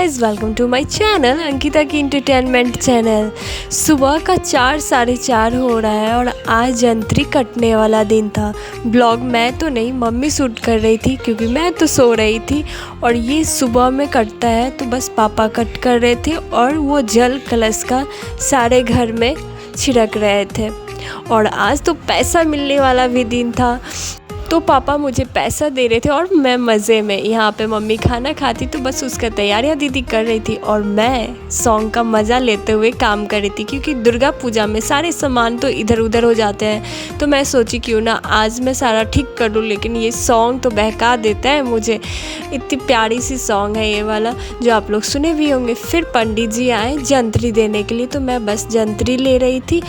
Guys, welcome to my channel Ankita की entertainment channel. सुबह का 4 साढ़े 4 हो रहा है और आज जंत्री कटने वाला दिन था। ब्लॉग मैं तो नहीं, मम्मी शूट कर रही थी क्योंकि मैं तो सो रही थी। और ये सुबह में कटता है तो बस पापा कट कर रहे थे और वो जल कलश का सारे घर में छिड़क रहे थे। और आज तो पैसा मिलने वाला भी दिन था, तो पापा मुझे पैसा दे रहे थे और मैं मज़े में यहाँ पे मम्मी खाना खाती तो बस उसका तैयारियाँ दीदी कर रही थी और मैं सॉन्ग का मज़ा लेते हुए काम कर रही थी। क्योंकि दुर्गा पूजा में सारे सामान तो इधर उधर हो जाते हैं, तो मैं सोची क्यों ना आज मैं सारा ठीक कर लूँ। लेकिन ये सॉन्ग तो बहका देता है मुझे। इतनी प्यारी सी सॉन्ग है ये वाला, जो आप लोग सुने भी होंगे। फिर पंडित जी आए जंतरी देने के लिए, तो मैं बस जंतरी ले रही थी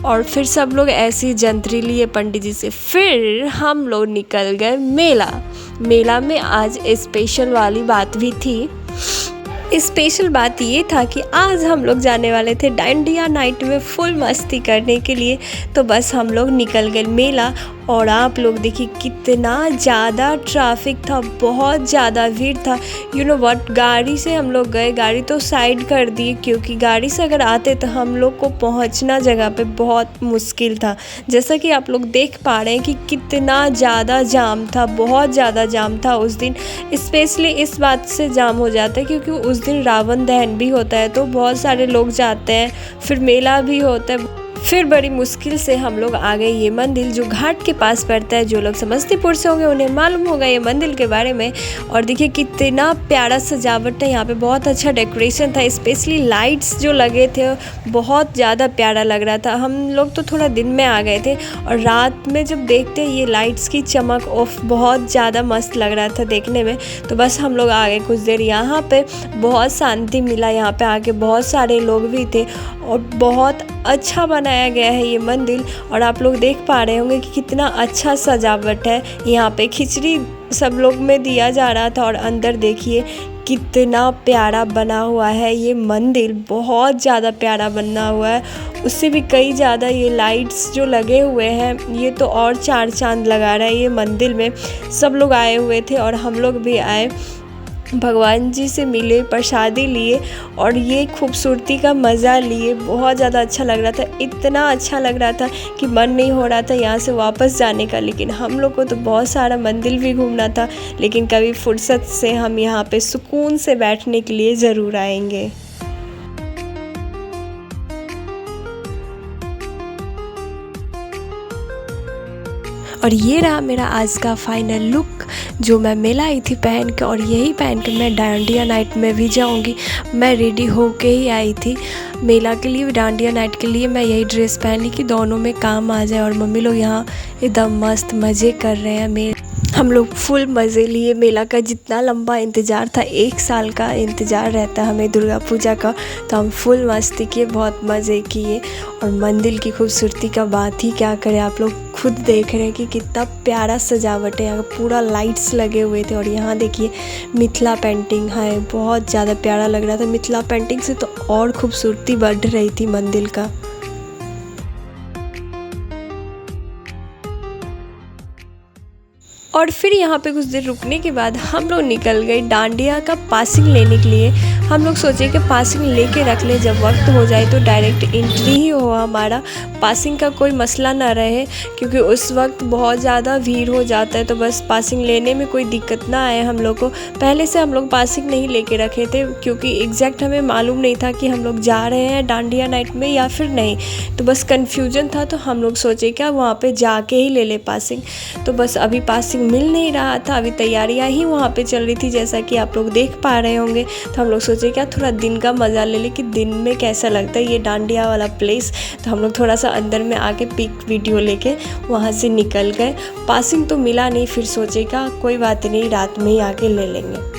और फिर सब लोग ऐसी जंतरी लिए पंडित जी से। फिर हम लोग निकल गए मेला में। आज स्पेशल वाली बात भी थी। स्पेशल बात ये था कि आज हम लोग जाने वाले थे डांडिया नाइट में फुल मस्ती करने के लिए। तो बस हम लोग निकल गए मेला। और आप लोग देखिए कितना ज़्यादा ट्रैफिक था, बहुत ज़्यादा भीड़ था। यू नो व्हाट, गाड़ी से हम लोग गए, गाड़ी तो साइड कर दी क्योंकि गाड़ी से अगर आते तो हम लोग को पहुंचना जगह पे बहुत मुश्किल था। जैसा कि आप लोग देख पा रहे हैं कि कितना ज़्यादा जाम था, बहुत ज़्यादा जाम था उस दिन। स्पेशली इस बात से जाम हो जाता है क्योंकि उस दिन रावण दहन भी होता है, तो बहुत सारे लोग जाते हैं, फिर मेला भी होता है। फिर बड़ी मुश्किल से हम लोग आ गए ये मंदिर जो घाट के पास पड़ता है। जो लोग समस्तीपुर से होंगे उन्हें मालूम होगा ये मंदिर के बारे में। और देखिए कितना प्यारा सजावट है यहाँ पे, बहुत अच्छा डेकोरेशन था। स्पेशली लाइट्स जो लगे थे बहुत ज़्यादा प्यारा लग रहा था। हम लोग तो थोड़ा दिन में आ गए थे और रात में जब देखते ये लाइट्स की चमक ऑफ बहुत ज़्यादा मस्त लग रहा था देखने में। तो बस हम लोग आ गए कुछ देर यहाँ पे, बहुत शांति मिला यहाँ पे आके, बहुत सारे लोग भी थे और बहुत अच्छा बनाया गया है ये मंदिर। और आप लोग देख पा रहे होंगे कि कितना अच्छा सजावट है। यहाँ पे खिचड़ी सब लोग में दिया जा रहा था और अंदर देखिए कितना प्यारा बना हुआ है ये मंदिर, बहुत ज़्यादा प्यारा बना हुआ है। उससे भी कई ज़्यादा ये लाइट्स जो लगे हुए हैं, ये तो और चार चांद लगा रहा है ये मंदिर में। सब लोग आए हुए थे और हम लोग भी आए, भगवान जी से मिले, प्रसादी लिए और ये खूबसूरती का मज़ा लिए। बहुत ज़्यादा अच्छा लग रहा था, इतना अच्छा लग रहा था कि मन नहीं हो रहा था यहाँ से वापस जाने का। लेकिन हम लोग को तो बहुत सारा मंदिर भी घूमना था, लेकिन कभी फुर्सत से हम यहाँ पे सुकून से बैठने के लिए ज़रूर आएंगे। और ये रहा मेरा आज का फाइनल लुक, जो मैं मेला आई थी पहन के, और यही पहन के मैं डांडिया नाइट में भी जाऊंगी। मैं रेडी होके ही आई थी मेला के लिए, डांडिया नाइट के लिए। मैं यही ड्रेस पहनी कि दोनों में काम आ जाए। और मम्मी लोग यहाँ एकदम मस्त मज़े कर रहे हैं। हम लोग फुल मज़े लिए। मेला का जितना लंबा इंतज़ार था, 1 साल का इंतज़ार रहता है हमें दुर्गा पूजा का, तो हम फुल मस्ती किए, बहुत मज़े किए। और मंदिर की खूबसूरती का बात ही क्या करें, आप लोग खुद देख रहे हैं कि कितना प्यारा सजावट है। यहाँ पूरा लाइट्स लगे हुए थे और यहाँ देखिए मिथिला पेंटिंग है, बहुत ज़्यादा प्यारा लग रहा था। मिथिला पेंटिंग से तो और खूबसूरती बढ़ रही थी मंदिर का। और फिर यहाँ पे कुछ देर रुकने के बाद हम लोग निकल गए डांडिया का पासिंग लेने के लिए। हम लोग सोचे कि पासिंग लेके रख ले, जब वक्त हो जाए तो डायरेक्ट एंट्री ही हो हमारा, पासिंग का कोई मसला ना रहे। क्योंकि उस वक्त बहुत ज़्यादा भीड़ हो जाता है, तो बस पासिंग लेने में कोई दिक्कत ना आए हम लोग को। पहले से हम लोग पासिंग नहीं लेके रखे थे क्योंकि एग्जैक्ट हमें मालूम नहीं था कि हम लोग जा रहे हैं डांडिया नाइट में या फिर नहीं, तो बस कन्फ्यूजन था। तो हम लोग सोचे क्या वहाँ पर जाके ही ले पासिंग। तो बस अभी पासिंग मिल नहीं रहा था, अभी तैयारियां ही वहाँ पे चल रही थी, जैसा कि आप लोग देख पा रहे होंगे। तो हम लोग सोचे क्या थोड़ा दिन का मज़ा ले कि दिन में कैसा लगता है ये डांडिया वाला प्लेस। तो हम लोग थोड़ा सा अंदर में आके पिक वीडियो लेके वहाँ से निकल गए। पासिंग तो मिला नहीं, फिर सोचे क्या कोई बात नहीं, रात में ही आके ले लेंगे।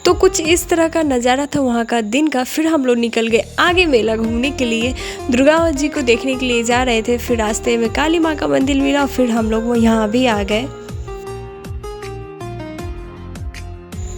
तो कुछ इस तरह का नज़ारा था वहाँ का दिन का। फिर हम लोग निकल गए आगे मेला घूमने के लिए, दुर्गा जी को देखने के लिए जा रहे थे। फिर रास्ते में काली माँ का मंदिर मिला, फिर हम लोग वो यहाँ भी आ गए।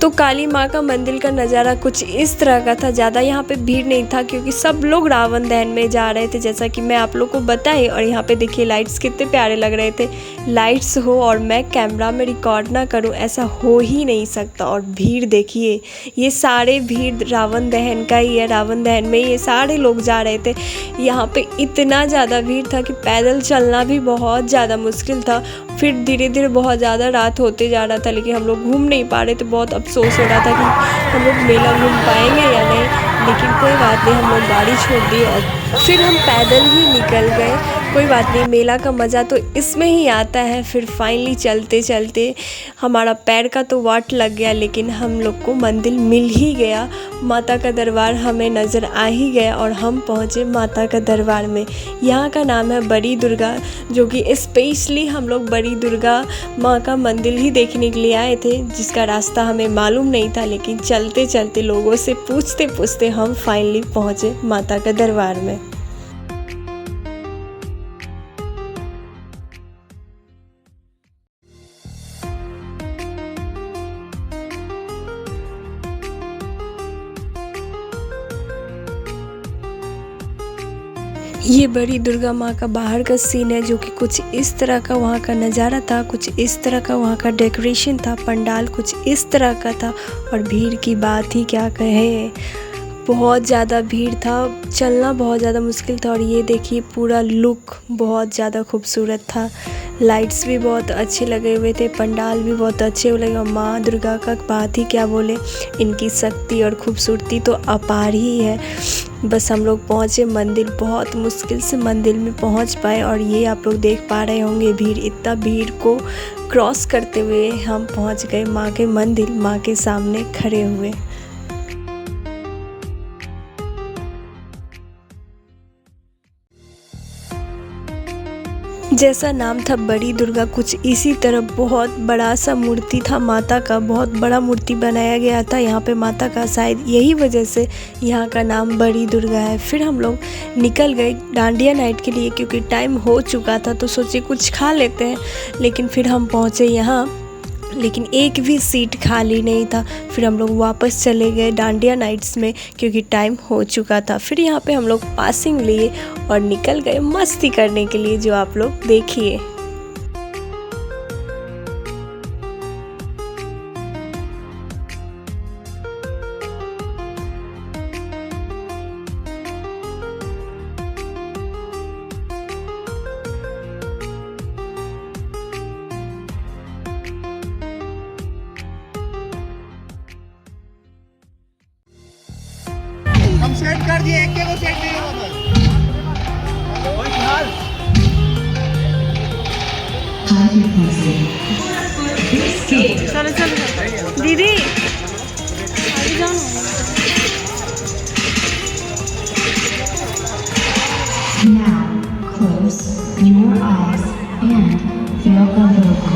तो काली माँ का मंदिर का नज़ारा कुछ इस तरह का था। ज़्यादा यहाँ पे भीड़ नहीं था क्योंकि सब लोग रावण दहन में जा रहे थे, जैसा कि मैं आप लोग को बताई। और यहाँ पे देखिए लाइट्स कितने प्यारे लग रहे थे। लाइट्स हो और मैं कैमरा में रिकॉर्ड ना करूँ, ऐसा हो ही नहीं सकता। और भीड़ देखिए, ये सारे भीड़ रावण दहन का ही है। रावण दहन में ये सारे लोग जा रहे थे। यहाँ पे इतना ज़्यादा भीड़ था कि पैदल चलना भी बहुत ज़्यादा मुश्किल था। फिर धीरे धीरे बहुत ज़्यादा रात होते जा रहा था, लेकिन हम लोग घूम नहीं पा रहे थे। बहुत अफसोस हो रहा था कि हम लोग मेला घूम पाएंगे या नहीं, लेकिन कोई बात नहीं, हम लोग गाड़ी छोड़ दी और फिर हम पैदल ही निकल गए। कोई बात नहीं, मेला का मज़ा तो इसमें ही आता है। फिर फाइनली चलते चलते हमारा पैर का तो वाट लग गया, लेकिन हम लोग को मंदिर मिल ही गया। माता का दरबार हमें नज़र आ ही गया और हम पहुँचे माता का दरबार में। यहाँ का नाम है बड़ी दुर्गा, जो कि स्पेशली हम लोग बड़ी दुर्गा माँ का मंदिर ही देखने के लिए आए थे, जिसका रास्ता हमें मालूम नहीं था। लेकिन चलते चलते लोगों से पूछते पूछते हम फाइनली पहुँचे माता का दरबार में। ये बड़ी दुर्गा माँ का बाहर का सीन है, जो कि कुछ इस तरह का वहाँ का नज़ारा था, कुछ इस तरह का वहाँ का डेकोरेशन था, पंडाल कुछ इस तरह का था। और भीड़ की बात ही क्या कहे, बहुत ज़्यादा भीड़ था, चलना बहुत ज़्यादा मुश्किल था। और ये देखिए पूरा लुक बहुत ज़्यादा खूबसूरत था। लाइट्स भी बहुत अच्छे लगे हुए थे, पंडाल भी बहुत अच्छे लगे। और माँ दुर्गा का बात ही क्या बोले, इनकी शक्ति और खूबसूरती तो अपार ही है। बस हम लोग पहुँचे मंदिर, बहुत मुश्किल से मंदिर में पहुँच पाए। और ये आप लोग देख पा रहे होंगे भीड़, इतना भीड़ को क्रॉस करते हुए हम पहुँच गए माँ के मंदिर, माँ के सामने खड़े हुए। जैसा नाम था बड़ी दुर्गा, कुछ इसी तरह बहुत बड़ा सा मूर्ति था माता का, बहुत बड़ा मूर्ति बनाया गया था यहाँ पे माता का। शायद यही वजह से यहाँ का नाम बड़ी दुर्गा है। फिर हम लोग निकल गए डांडिया नाइट के लिए, क्योंकि टाइम हो चुका था तो सोचे कुछ खा लेते हैं। लेकिन फिर हम पहुँचे यहाँ, लेकिन एक भी सीट खाली नहीं था। फिर हम लोग वापस चले गए डांडिया नाइट्स में, क्योंकि टाइम हो चुका था। फिर यहाँ पे हम लोग पासिंग लिए और निकल गए मस्ती करने के लिए, जो आप लोग देखिए। हम सेट कर दिए, एक के को सेट नहीं हुआ चलो चलो दीदी आगे जाओ ना। Now, close your eyes and feel the logo.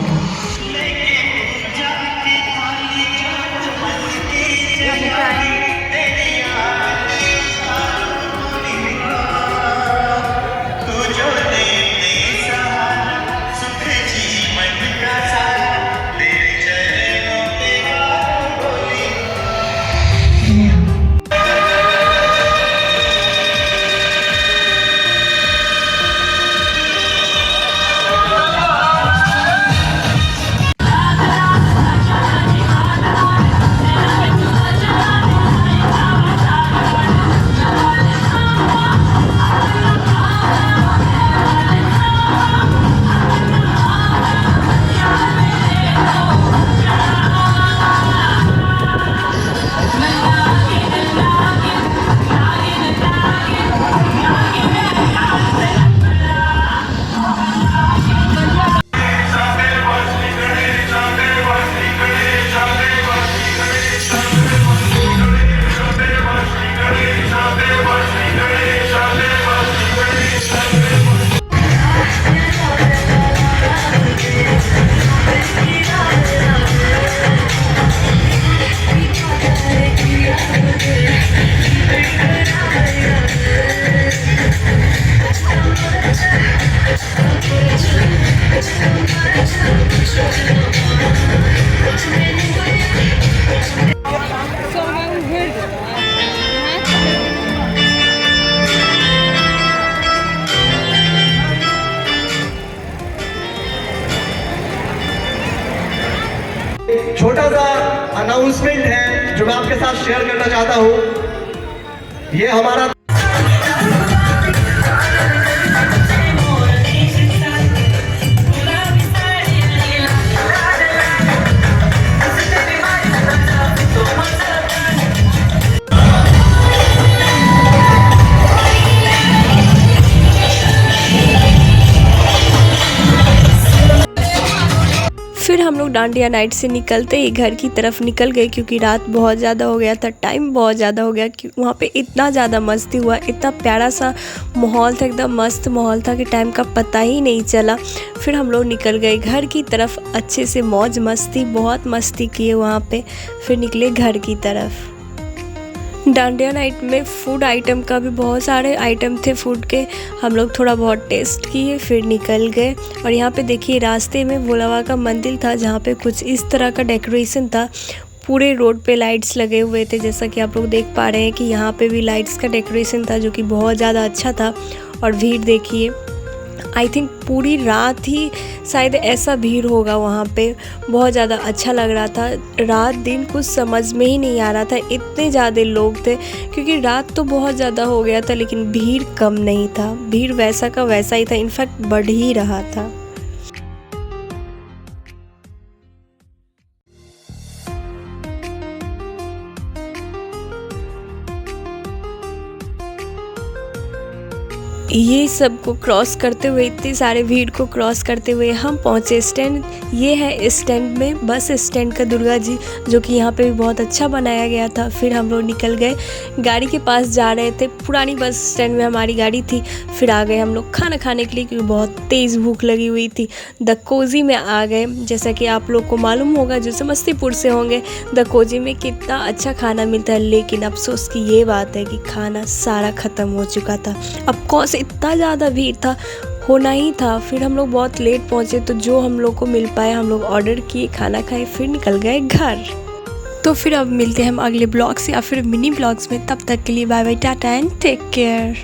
साथ शेयर करना चाहता हूँ। ये हमारा फिर हम लोग डांडिया नाइट से निकलते ही घर की तरफ निकल गए, क्योंकि रात बहुत ज़्यादा हो गया था, टाइम बहुत ज़्यादा हो गया। कि वहाँ पे इतना ज़्यादा मस्ती हुआ, इतना प्यारा सा माहौल था, एकदम मस्त माहौल था कि टाइम का पता ही नहीं चला। फिर हम लोग निकल गए घर की तरफ, अच्छे से मौज मस्ती, बहुत मस्ती किए वहाँ पे। फिर निकले घर की तरफ। डांडिया नाइट में फूड आइटम का भी बहुत सारे आइटम थे फूड के, हम लोग थोड़ा बहुत टेस्ट किए, फिर निकल गए। और यहाँ पे देखिए रास्ते में भोला बाबा का मंदिर था, जहाँ पे कुछ इस तरह का डेकोरेशन था। पूरे रोड पे लाइट्स लगे हुए थे, जैसा कि आप लोग देख पा रहे हैं कि यहाँ पे भी लाइट्स का डेकोरेशन था, जो कि बहुत ज़्यादा अच्छा था। और भीड़ देखिए, आई थिंक पूरी रात ही शायद ऐसा भीड़ होगा वहाँ पे, बहुत ज़्यादा अच्छा लग रहा था। रात दिन कुछ समझ में ही नहीं आ रहा था, इतने ज़्यादा लोग थे, क्योंकि रात तो बहुत ज़्यादा हो गया था, लेकिन भीड़ कम नहीं था, भीड़ वैसा का वैसा ही था, इनफैक्ट बढ़ ही रहा था। ये सब को क्रॉस करते हुए, इतने सारे भीड़ को क्रॉस करते हुए हम पहुँचे स्टैंड। ये है स्टैंड में बस स्टैंड का दुर्गा जी, जो कि यहाँ पे भी बहुत अच्छा बनाया गया था। फिर हम लोग निकल गए, गाड़ी के पास जा रहे थे, पुरानी बस स्टैंड में हमारी गाड़ी थी। फिर आ गए हम लोग खाना खाने के लिए, क्योंकि बहुत तेज़ भूख लगी हुई थी। द कोजी में आ गए, जैसा कि आप लोग को मालूम होगा जो समस्तीपुर से होंगे, द कोजी में कितना अच्छा खाना मिलता है। लेकिन अफसोस की ये बात है कि खाना सारा ख़त्म हो चुका था। अब कौन से इतना ज़्यादा भीड़ था, होना ही था। फिर हम लोग बहुत लेट पहुँचे, तो जो हम लोग को मिल पाया हम लोग ऑर्डर किए, खाना खाए, फिर निकल गए घर। तो फिर अब मिलते हैं हम अगले ब्लॉग से या फिर मिनी ब्लॉग्स में। तब तक के लिए bye bye, tata and take care.